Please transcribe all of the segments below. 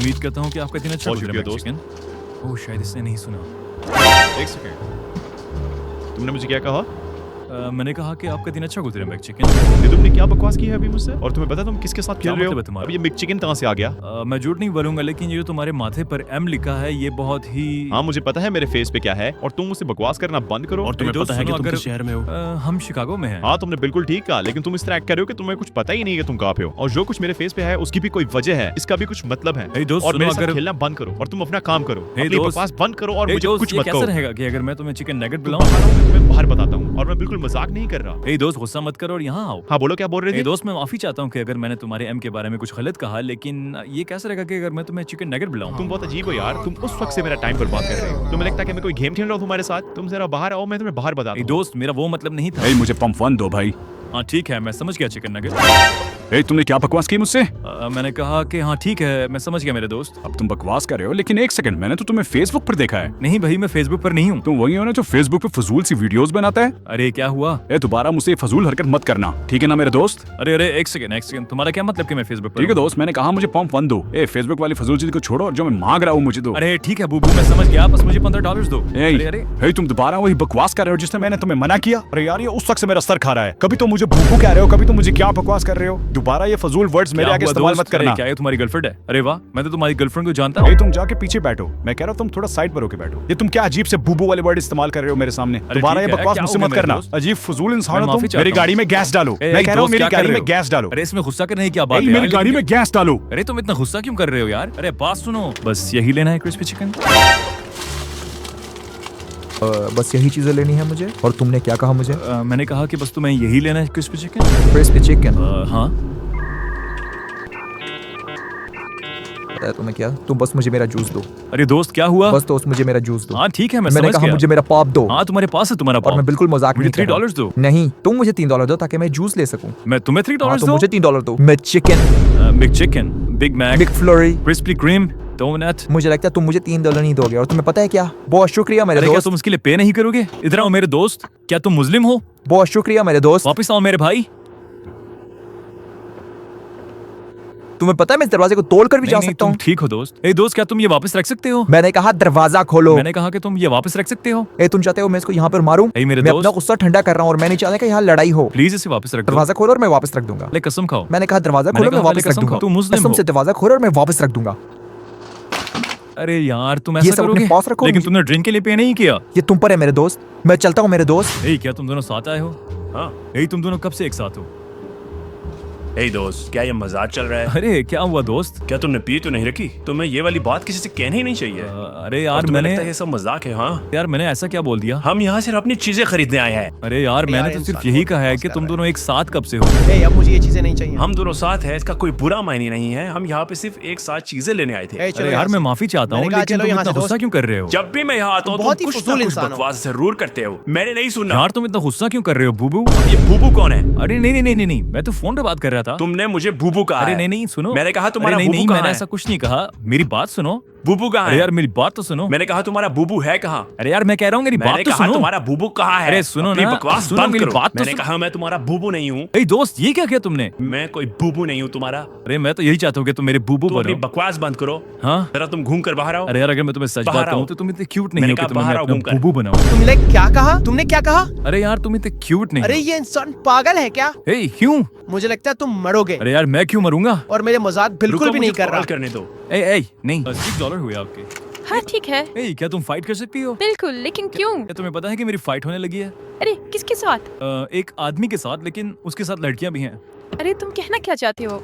उम्मीद करता हूँ कि आपका दिन अच्छा बहुत गुजरा शुक्रिया, मैक्सिकन। ओह शायद इसने नहीं सुना। एक सेकंड, तुमने मुझे क्या कहा? मैंने कहा कि आपका दिन अच्छा गुजरे मैक्सिकन। ये तुमने क्या बकवास की है अभी मुझसे? और तुम्हें पता है तुम किसके साथ खेल क्या रहे हो? मतलब है तुम्हारा? अब ये McChicken कहाँ से आ गया? मैं झूठ नहीं बोलूंगा, लेकिन ये जो तुम्हारे माथे पर M लिखा है ये बहुत ही हाँ मुझे पता है मेरे फेस पे क्या है, और तुम मुझसे बकवास करना बंद करो। और तुम्हें दोस्त, पता है कि सुनो, तुम अगर- किस शहर में हो? हम शिकागो में हैं। हाँ तुमने बिल्कुल ठीक कहा, लेकिन तुम इस तरह एक्ट कर रहे हो कि तुम्हें कुछ पता ही नहीं है तुम कहाँ पे हो, और जो कुछ मेरे फेस पे है उसकी भी कोई वजह है, इसका भी कुछ मतलब है। हे दोस्त, और सुनो, मेरे साथ अगर- खेलना बंद करो और तुम अपना काम करो। हे अपनी दोस्त- बकवास बंद करो और हे मुझे दोस्त, कुछ ये मत कैसा कहो। रहेगा कि अगर मैं तुम्हें चिकन नगेट तुम बुलाऊं? बाहर आओ, मैं तुम्हें बाहर बताता हूँ, और मैं बिल्कुल मजाक नहीं कर रहा। हे दोस्त, गुस्सा मत करो और यहाँ आओ। हाँ बोलो, क्या बोल रहे हे थे? दोस्त, मैं माफी चाहता हूँ कि अगर मैंने तुम्हारे M के बारे में कुछ गलत कहा, लेकिन ये कैसा रहेगा कि अगर मैं तुम्हें चिकन नगेट बुलाऊं? तुम बहुत अजीब हो यार, तुम उस वक्त से मेरा टाइम बर्बाद कर रहे हो। तुम्हें लगता है कि मैं कोई गेम खेल रहा हूँ तुम्हारे साथ? तुम जरा बाहर आओ, मैं तुम्हें बाहर बताता हे हूँ। दोस्त, मेरा वो मतलब नहीं था। ए, मुझे पंप 1 दो भाई। हाँ ठीक है, मैं समझ गया चिकन नगेट। ए, तुमने क्या बकवास की मुझसे? मैंने कहा कि हाँ ठीक है, मैं समझ गया मेरे दोस्त। अब तुम बकवास कर रहे हो, लेकिन एक सेकंड, मैंने तो तुम्हें फेसबुक पर देखा है। नहीं भाई, मैं फेसबुक पर नहीं हूँ। तुम वही हो ना जो फेसबुक पे फजूल सी वीडियोस बनाता है? अरे क्या हुआ? ए, दोबारा मुझसे ये फजूल हरकत मत करना, ठीक है ना मेरे दोस्त? अरे अरे, एक सेकंड, तुम्हारा क्या मतलब कि मैं फेसबुक पर ठीक है हूँ? दोस्त, मैंने कहा मुझे पंप 1 दो। ए, फेसबुक वाली फजूल चीज को छोड़ो और जो मैं मांग रहा हूँ मुझे दो। अरे ठीक है बूबू, मैं समझ गया, बस मुझे $15 दो। ए, अरे अरे, ए, तुम दोबारा वही बकवास कर रहे हो जिसने मैंने तुम्हें मना किया। अरे यार, ये उस वक्त से मेरा सर खा रहा है। कभी तो मुझे भूखू कह रहे हो, कभी तो मुझे क्या बकवास कर रहे हो। दोबारा ये फजूल वर्ड्स मेरे क्या आगे हुआ इस्तेमाल दोस्त? मत करना। अरे, क्या ये तुम्हारी गर्लफ्रेंड है? अरे वाह, मैं तो तुम्हारी गर्लफ्रेंड को जानता ए, हूँ। तुम जाके पीछे बैठो। मैं कह रहा हूँ तुम थोड़ा साइड पर होके बैठो। ये तुम क्या अजीब से बूबू वाले वर्ड इस्तेमाल कर रहे हो मेरे सामने। दोबारा ये ठीक है, बकवास क्या मुझसे हो मत गया करना। मेरे दोस्त? अजीब फजूल इंसान मैं हो माफी तुम। चाहता मेरी हूँ। गाड़ी में गैस डालो। ए, मैं कह रहा हूँ दोस्त, मेरी क्या कर गाड़ी रहे में हो? गैस डालो। अरे इसमें गुस्सा करने की क्या बात ए, है मेरी यार? गाड़ी में गैस डालो। अरे तुम इतना गुस्सा क्यों कर रहे हो यार? अरे बात सुनो, बस यही लेना है क्रिस्पी चिकन। बस यही चीजें लेनी है मुझे। और तुमने क्या कहा मुझे? मैंने कहा कि बस तुम्हें यही लेना है क्रिस्पी चिकन। Crispy chicken? हाँ। पता है तुम्हें क्या? तुम बस मुझे मेरा जूस दो। अरे दोस्त, क्या हुआ? बस दोस्त मुझे मेरा जूस दो। हाँ ठीक है, मैं मैंने समझ कहा गया। मुझे मेरा पॉप दो। हाँ तुम्हारे पास है तुम्हारा और मैं पॉप। बिल्कुल मजाक मुझे नहीं कर रहा। $3 दो। नहीं, तुम मुझे $3 दो ताकि मैं जूस ले सकूं। मैं तुम्हें हाँ, $3 तो दो। मुझे $3 दो। मैं chicken, big chicken, big Mac, big flurry. Krispy Kreme, donut. मुझे लगता है तुम मुझे $3 नहीं दोगे। और तुम्हें पता है क्या? बहुत शुक्रिया मेरे अरे क्या दोस्त। तुम इसके लिए पे नहीं करोगे? इधर आओ मेरे दोस्त, क्या तुम मुस्लिम हो? बहुत शुक्रिया मेरे दोस्त। वापस आओ मेरे भाई। तुम्हें पता है मैं इस दरवाजे को तोड़कर भी जा नहीं, सकता तुम हूँ। ठीक हो दोस्त। ए दोस्त, क्या तुम ये वापस रख सकते हो? मैंने कहा दरवाजा खोलो। मैंने कहा कि तुम ये वापस रख सकते हो। ए, तुम चाहते हो मैं इसको यहाँ पर मारूं? ए, मेरे मैं दोस्त। अपना गुस्सा ठंडा कर रहा हूँ और मैं नहीं चाहता कि यहाँ लड़ाई हो। प्लीज इसे वापस रख दो। दरवाजा खोलो और मैं वापस रख दूंगा। ले कसम खाओ। मैंने कहा दरवाजा मैंने खोलो, मैं कहा वापस पहले रख कसम दूंगा। खाओ, तुम मुस्लिम कसम हो। से दरवाजा खोलो और मैं वापस रख दूंगा। अरे यार, तुम ये ऐसा सब अपने करोगे? पास रखो। लेकिन तुमने ड्रिंक के लिए पे नहीं किया। ये तुम पर है मेरे दोस्त। मैं चलता हूँ मेरे दोस्त। ए, क्या तुम दोनों साथ आए हो? हाँ। ए, तुम दोनों कब से एक साथ हो? ए दोस्त, क्या ये मजाक चल रहा है? अरे क्या हुआ दोस्त? क्या तुमने पी तो नहीं रखी? तुम्हें ये वाली बात किसी से कहनी ही नहीं चाहिए। अरे और यार, तुम्हें मैंने लगता है ये सब मजाक है? हाँ, यार मैंने ऐसा क्या बोल दिया? हम यहाँ सिर्फ अपनी चीजें खरीदने आए हैं। अरे यार, मैंने तो सिर्फ यही कहा है कि तुम दोनों एक साथ कब से हो। ए, अब मुझे ये चीजें नहीं चाहिए। हम दोनों साथ हैं, इसका कोई बुरा मायने नहीं है। हम यहाँ पे सिर्फ एक साथ चीजें लेने आए थे। ए, चलो अरे यार, यहाँ मैं से। माफी चाहता हूँ, मैंने कहा लेकिन चलो तुम यहाँ इतना से गुस्सा दोस्त। क्यों कर रहे हो? जब भी मैं यहाँ आता हूँ तुम बहुत तुम ही कुछ फजूल ना कुछ इंसान हो। बकवास जरूर करते हो। मैंने नहीं सुना। यार तुम इतना गुस्सा क्यों कर रहे हो बूबू? ये बूबू कौन है? अरे नहीं नहीं नहीं नहीं नहीं, मैं तो फोन पे बात कर रहा था। तुमने मुझे बूबू कहा अरे है। नहीं नहीं, सुनो। मैंने कहा तुम्हारा अरे नहीं बूबू नहीं, कहाँ मैंने है? ऐसा कुछ नहीं कहा। मेरी बात सुनो। बूबू कहाँ अरे है? यार मेरी बात तो सुनो। मैंने कहा तुम्हारा बूबू है कहाँ? अरे यार मैं कह रहा हूँ मेरी बात मैंने तो कहा सुनो। तुम्हारा बूबू कहाँ है? अरे सुनो अपनी ना, बकवास सुनो, बंद मेरी करो। बात तो मैंने सुनो। कहा मैं तुम्हारा बूबू नहीं हूँ। ए दोस्त, ये क्या किया तुमने? मैं कोई बूबू नहीं हूँ तुम्हारा। अरे मैं तो यही चाहता हूँ कि तुम मेरे बूबू तुम अपनी बनो। बकवास बंद करो। हाँ? जरा तुम घूम कर बाहर आओ। अरे यार, अगर मैं तुम्हें सच बाहर बात कहूँ आओ। तो तुम इतने क्यूट नहीं मैंने हो कि कहा तुम्हें बाहर मैं आओ अपना घूमकर। बूबू बनाऊं। तुमने क्या कहा? तुमने क्या कहा? अरे यार, तुम इतने क्यूट नहीं अरे हो। ये इंसान पागल है क्या? ए क्यों? मुझे लगता है तुम मरोगे। अरे यार मैं क्यों मरूंगा? और मेरे मजाक बिल्कुल रुको, भी नहीं मुझे कर रहा। कॉल करने दो। ए नहीं, $6 हुए आपके। हाँ ठीक है, ए क्या तुम फाइट कर सकती हो? बिल्कुल, लेकिन क्यों? क्या तुम्हें पता है कि मेरी फाइट होने लगी है? अरे किसके साथ? एक आदमी के साथ, लेकिन उसके साथ लड़कियां भी हैं। अरे तुम कहना क्या चाहते हो?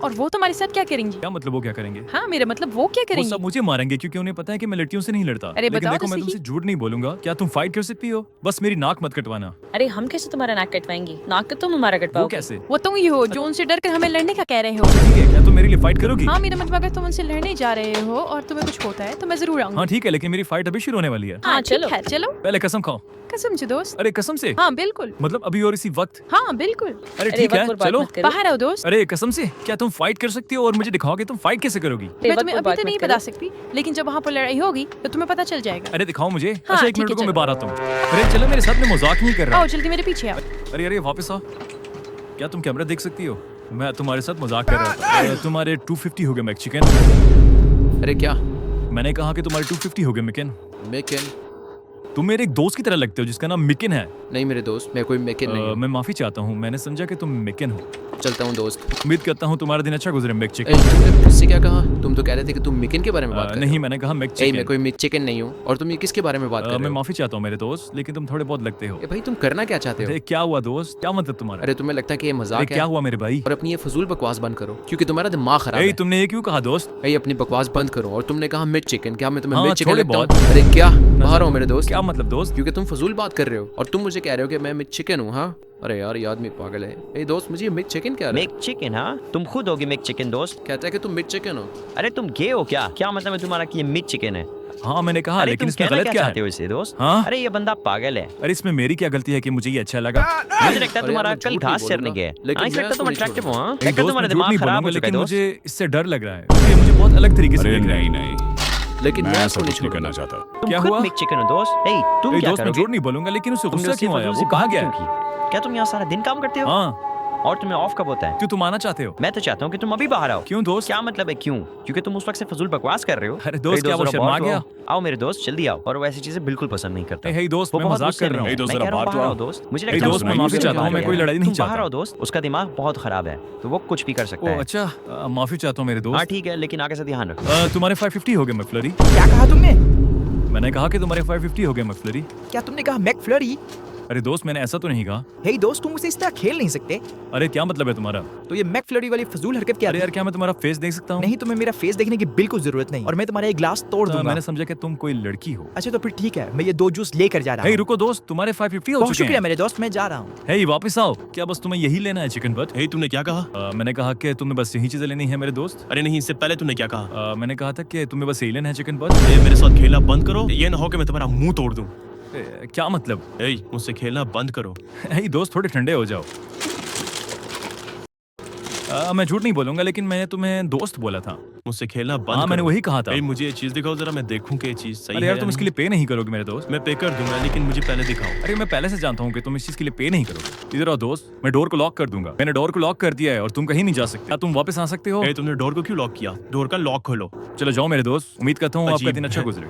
और वो तुम्हारे साथ क्या करेंगी? क्या मतलब वो क्या करेंगे? हाँ मेरा मतलब वो क्या वो करेंगी? सब मुझे मारेंगे क्योंकि उन्हें पता है कि मैं लड़कियों से नहीं लड़ता। अरे लेकिन बताओ देखो, तो मैं सही। तुमसे झूठ नहीं बोलूंगा। क्या तुम फाइट कर सकती हो? बस मेरी नाक मत कटवाना। अरे हम कैसे तुम्हारा नाक कटवाएंगे? नाक तो तुम हमारा वो कटवाओगे। कैसे? वो तुम ही हो जो उनसे डर कर हमें लड़ने का कह रहे हो। ठीक है, क्या तुम मेरे लिए फाइट करोगी? हाँ मेरा मतलब अगर तुम उनसे लड़ने जा रहे हो और तुम्हें कुछ होता है तो मैं जरूर आऊंगी। हाँ ठीक है, लेकिन मेरी फाइट अभी शुरू होने वाली है। हाँ चलो। ठीक है, चलो। पहले कसम खाओ। कसम से दोस्त। अरे कसम से? हाँ बिल्कुल। मतलब अभी और इसी वक्त? हाँ बिल्कुल। अरे अरे ठीक है, वक्त बर्बाद चलो। मत करो। बाहर आओ दोस्त। अरे कसम से, क्या तुम फाइट कर सकती हो और मुझे दिखाओगे तुम फाइट कैसे करोगी? मैं वक्त तुम्हें अभी बर्बाद तो मत नहीं करो। बता सकती, लेकिन जब वहाँ पर लड़ाई होगी तो तुम्हें पता चल जाएगा। अरे दिखाओ मुझे। हाँ, अच्छा एक ठीक मिनट है, रुको, मैं चलो। बाहर आता हूँ। अरे चलो, मेरे साथ में मजाक नहीं कर रहा। आओ जल्दी मेरे पीछे आओ। अरे वापस आओ। क्या तुम कैमरा देख सकती हो? मैं तुम्हारे साथ मजाक कर रहा था। तुम्हारे 250 हो गए मैक चिकन। अरे क्या मैंने कहा कि तुम्हारे 250 हो गए मिकिन। मेकिन? तुम मेरे एक दोस्त की तरह लगते हो जिसका नाम मिकिन है। नहीं मेरे दोस्त, मैं कोई मेकिन नहीं हूँ। मैं माफी चाहता हूँ, मैंने समझा कि तुम मिकिन हो। चलता हूँ दोस्त। उम्मीद करता हूँ तुम्हारा दिन अच्छा गुजरे मैक ए, चिकन। तुमने मुझसे क्या कहा? तुम तो कह रहे थे कि तुम मेकिन के बारे में बात कर रहे नहीं, मैंने कहा मैक हो। ए, मैं चिकन। कोई चिकन नहीं हूँ। और तुम ये किसके बारे में बात कर मैं रहे हो? माफी चाहता हूँ मेरे दोस्त, लेकिन तुम थोड़े बहुत लगते हो। ए भाई, तुम करना क्या चाहते हो? अरे क्या हुआ दोस्त, क्या मतलब तुम्हारा? अरे तुम्हें लगता है कि ये अरे मजाक क्या है? हुआ मेरे भाई? और अपनी ये फजूल बकवास बंद करो, क्योंकि तुम्हारा दिमाग खराब ए, है। तुमने ये क्यों कहा दोस्त? ए, अपनी बकवास बंद करो। और तुमने कहा मिड चिकन, क्या मैं तुम्हें हाँ, मिड चिकन थोड़े लगता हूँ? बहुत। अरे क्या बाहर हो मेरे दोस्त। क्या मतलब दोस्त? क्योंकि तुम फजूल बात कर रहे हो और तुम मुझे कह रहे हो कि मैं मिड चिकन हूँ। हाँ, अरे यार, ये आदमी पागल है। ए दोस्त, मुझे मिड चिकन क्या रहा है? Make chicken? हाँ, तुम खुद होगी मेक चिकन दोस्त। कहता है कि तुम मिड चिकन हो। अरे तुम गे हो क्या? क्या मतलब है तुम्हारा कि ये मिड चिकन है? हाँ मैंने कहा, अरे लेकिन तुम इसमें कहना गलत क्या क्या चाहते है? हो इससे दोस्त? हाँ? अरे ये बंदा पागल है। अरे इसमें मेरी क्या गलती है कि मुझे ये अच्छा लगा? मुझे लगता है अरे तुम्हारा यार, मैं कल झूठ घास नहीं चरने बोलूंगा, गए। लेकिन हाँ, इस मैं लगता है तुम इसको नहीं अट्रैक्टिव हो। हाँ, एक लगता है दोस्त, तुम्हारा मैं झूठ दिमाग नहीं खराब बोलूंगा, हो चुका है लेकिन दोस्त। मुझे इससे डर लग रहा है क्योंकि ये मुझे बहुत अलग तरीके से अरे देख रहा है। नहीं, लेकिन मैं मैं ऐसा इसको नहीं कुछ नहीं करना छोड़ूंगा। चाहता। तुम क्या खुद हुआ? मेक चिकन हो दोस्त। ए, तुम ए, क्या दोस्त, मैं करोगे? झूठ नहीं बोलूंगा, लेकिन उसे तुमने गुस्सा उससे क्यों आया? फजूल वो सी कहाँ बात गया क्यों है? की? क्या तुम यहाँ सारा दिन काम करते हो? हाँ, और तुम्हें ऑफ कब होता है? क्यों तुम आना चाहते हो? मैं तो चाहता हूँ कि तुम अभी बाहर आओ। क्यों दोस्त? क्या मतलब है क्यों? क्योंकि तुम उस वक्त से फजूल बकवास कर रहे हो। अरे दोस्त, क्या वो जरा शर्मा बाहर तो गया? आओ मेरे दोस्त, जल्दी आओ। और वो ऐसी चीजें बिल्कुल पसंद नहीं करता। हे दोस्त, वो मैं बहुत मजाक गुस्से कर में रहा है। हूँ। हे दोस्त, मैं जरा कह रहा हूँ बाहर तो बाहर आओ आओ। दोस्त। मुझे हे लगता है दोस्त, तुम मैं सुनाई माफी नहीं चाहता हूँ, दे मैं कोई रहे हो। लड़ाई नहीं तुम बाहर चाहता। आओ दोस्त, उसका दिमाग बहुत खराब है, तो वो कुछ भी कर सकता है। अच्छा, माफी चाहता हूँ मेरे हाँ दोस्त। ठीक है, लेकिन आगे से ध्यान रखो। तुम्हारे 550 हो गए मैकफ्लरी। क्या कहा तुमने? मैंने कहा कि तुम्हारे 550 हो गए मैकफ्लरी। क्या तुमने कहा मैकफ्लरी? अरे दोस्त, मैंने ऐसा तो नहीं कहा। हे दोस्त, तुम मुझसे इस तरह खेल नहीं सकते। अरे क्या मतलब है तुम्हारा? तो ये मैकफ्लरी वाली फजूल हरकत क्या अरे थी? यार, क्या मैं तुम्हारा फेस देख सकता हूँ? नहीं, तुम्हें मेरा फेस देखने की बिल्कुल जरूरत नहीं, और मैं तुम्हारा एक गिलास तोड़ दूंगा। मैंने समझा कि तुम कोई लड़की हो। अच्छा तो फिर ठीक है, मैं ये 2 जूस लेकर जा रहा हे हूँ। रुको दोस्त, तुम्हारे 550 हो बहुत चुके शुक्रिया हैं। मेरे दोस्त, मैं जा रहा हूँ। हे वापस आओ। क्या बस तुम्हें यही लेना है चिकन बट? हे, तूने क्या कहा? मैंने कहा कि तुम्हें बस यही चीजें लेनी है मेरे दोस्त। अरे नहीं, इससे पहले तूने क्या कहा? मैंने कहा था कि तुम्हें बस यही लेना है चिकन बट। ये मेरे साथ खेलना बंद करो। ये ना हो कि मैं तुम्हारा मुंह तोड़ दूं। क्या मतलब? ए, मुझसे खेलना बंद करो। हे दोस्त, थोड़े ठंडे हो जाओ। मैं झूठ नहीं बोलूंगा, लेकिन मैंने तुम्हें दोस्त बोला था। मुझसे खेलना बंद हाँ, करो। मैंने वही कहा था। ए, मुझे ये चीज दिखाओ जरा, मैं देखूं कि ये चीज सही अरे है यार, या तुम इसके नहीं। लिए पे नहीं करोगे मेरे दोस्त। मैं पे कर दूंगा, लेकिन मुझे पहले दिखाओ। अरे मैं पहले से जानता हूँ कि तुम इस चीज के लिए पे नहीं करोगे। इधर आओ दोस्त, मैं डोर को लॉक कर दूंगा। मैंने डोर को लॉक कर दिया है और तुम कहीं नहीं जा सकते। क्या तुम वापस आ सकते हो? ए, तुमने डोर को क्यों लॉक किया? डोर का लॉक खोलो। चलो जाओ मेरे दोस्त, उम्मीद करता हूँ आपका अजीब दिन अच्छा है। गुजरे।